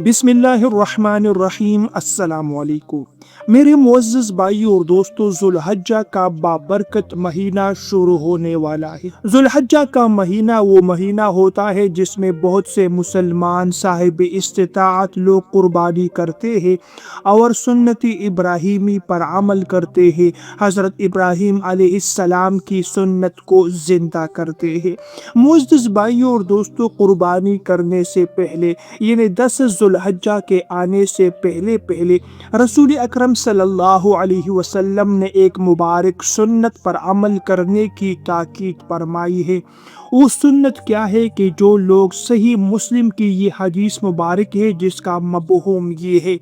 بسم اللہ الرحمن الرحیم۔ السلام علیکم میرے معزز بھائی اور دوستو، ذوالحجہ کا بابرکت مہینہ شروع ہونے والا ہے۔ ذوالحجہ کا مہینہ وہ مہینہ ہوتا ہے جس میں بہت سے مسلمان صاحب استطاعت لوگ قربانی کرتے ہیں اور سنت ابراہیمی پر عمل کرتے ہیں، حضرت ابراہیم علیہ السلام کی سنت کو زندہ کرتے ہیں۔ معزز بھائیوں اور دوستو، قربانی کرنے سے پہلے یعنی 10 ذوالحجہ کے آنے سے پہلے رسول اکرم صلی اللہ علیہ وسلم نے ایک مبارک سنت پر عمل کرنے کی تاکید فرمائی ہے۔ وہ سنت کیا ہے کہ جو لوگ صحیح مسلم کی یہ حدیث مبارک ہے جس کا مفہوم یہ ہے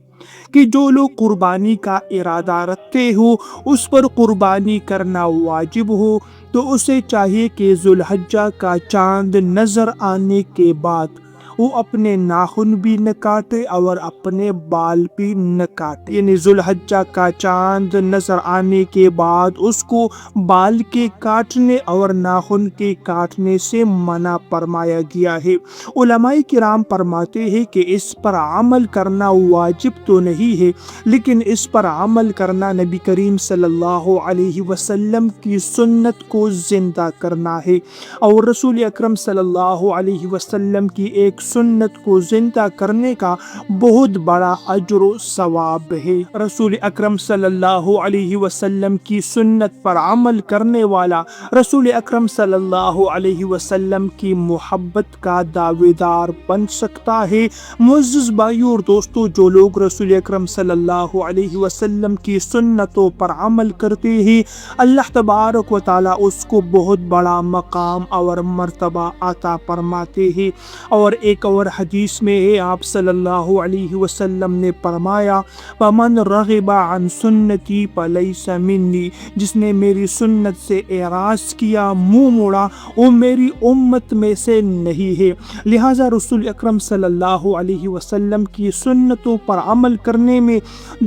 کہ جو لوگ قربانی کا ارادہ رکھتے ہو اس پر قربانی کرنا واجب ہو، تو اسے چاہیے کہ ذوالحجہ کا چاند نظر آنے کے بعد وہ اپنے ناخن بھی نہ کاٹے اور اپنے بال بھی نہ کاٹے۔ یعنی ذوالحجہ کا چاند نظر آنے کے بعد اس کو بال کے کاٹنے اور ناخن کے کاٹنے سے منع فرمایا گیا ہے۔ علماء کرام فرماتے ہیں کہ اس پر عمل کرنا واجب تو نہیں ہے، لیکن اس پر عمل کرنا نبی کریم صلی اللہ علیہ وسلم کی سنت کو زندہ کرنا ہے، اور رسول اکرم صلی اللہ علیہ وسلم کی ایک سنت کو زندہ کرنے کا بہت بڑا اجر و ثواب ہے۔ رسول اکرم صلی اللہ علیہ وسلم کی سنت پر عمل کرنے والا رسول اکرم صلی اللہ علیہ وسلم کی محبت کا دعویدار بن سکتا ہے۔ معزز بھائیوں اور دوستو، جو لوگ رسول اکرم صلی اللہ علیہ وسلم کی سنتوں پر عمل کرتے ہیں، اللہ تبارک و تعالیٰ اس کو بہت بڑا مقام اور مرتبہ عطا فرماتے ہیں۔ اور ایک اور حدیث میں ہے، آپ صلی اللہ علیہ وسلم نے فرمایا، وَمَنْ رَغِبَ عَنْ سُنَّتِي فَلَيْسَ مِنِّي، جس نے میری سنت سے اعراض کیا، منہ موڑا، وہ میری امت میں سے نہیں ہے۔ لہٰذا رسول اکرم صلی اللہ علیہ وسلم کی سنتوں پر عمل کرنے میں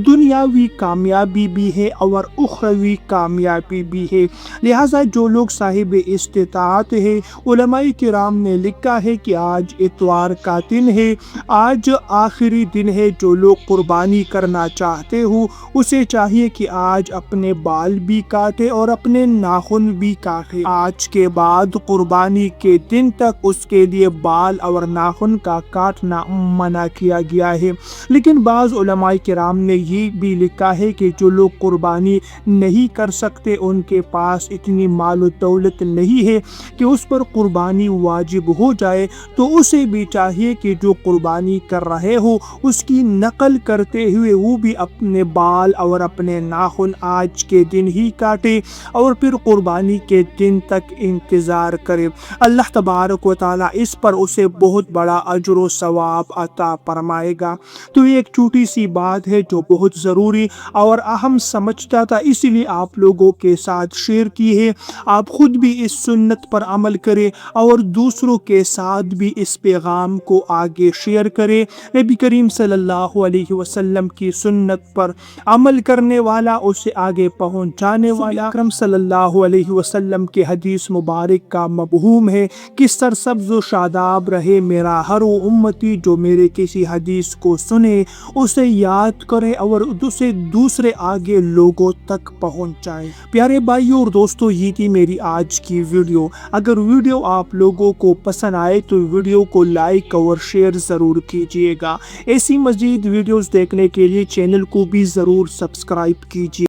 دنیاوی کامیابی بھی ہے اور اخروی کامیابی بھی ہے۔ لہٰذا جو لوگ صاحب استطاعت ہے، علماء کرام نے لکھا ہے کہ آج اتوار کا دن ہے، آج آخری دن ہے، جو لوگ قربانی کرنا چاہتے ہو اسے چاہیے کہ آج اپنے بال بھی کاٹے اور اپنے ناخن بھی کاٹے۔ آج کے بعد قربانی کے دن تک اس کے لیے بال اور ناخن کا کاٹنا منع کیا گیا ہے۔ لیکن بعض علماء کرام نے یہ بھی لکھا ہے کہ جو لوگ قربانی نہیں کر سکتے، ان کے پاس اتنی مال و دولت نہیں ہے کہ اس پر قربانی واجب ہو جائے، تو اسے بھی چاہیے کہ جو قربانی کر رہے ہو اس کی نقل کرتے ہوئے وہ بھی اپنے بال اور اپنے ناخن آج کے دن ہی کاٹے اور پھر قربانی کے دن تک انتظار کرے۔ اللہ تبارک و تعالیٰ اس پر اسے بہت بڑا اجر و ثواب عطا فرمائے گا۔ تو یہ ایک چھوٹی سی بات ہے جو بہت ضروری اور اہم سمجھتا تھا، اسی لیے آپ لوگوں کے ساتھ شیئر کی ہے۔ آپ خود بھی اس سنت پر عمل کریں اور دوسروں کے ساتھ بھی اس پیغام کو آگے شیئر کرے۔ نبی کریم صلی اللہ علیہ وسلم کی سنت پر عمل کرنے والا اسے آگے پہنچانے والا۔ اکرم صلی اللہ علیہ وسلم کے حدیث مبارک کا مفہوم ہے کہ سرسبز و شاداب رہے میرا ہر وہ امتی جو میرے کسی حدیث کو سنے، اسے یاد کرے اور اسے دوسرے آگے لوگوں تک پہنچائے۔ پیارے بھائیوں اور دوستو، یہ تھی میری آج کی ویڈیو۔ اگر ویڈیو آپ لوگوں کو پسند آئے تو ویڈیو کو لائک اور شیئر ضرور کیجیے گا۔ ایسی مزید ویڈیوز دیکھنے کے لیے چینل کو بھی ضرور سبسکرائب کیجیے۔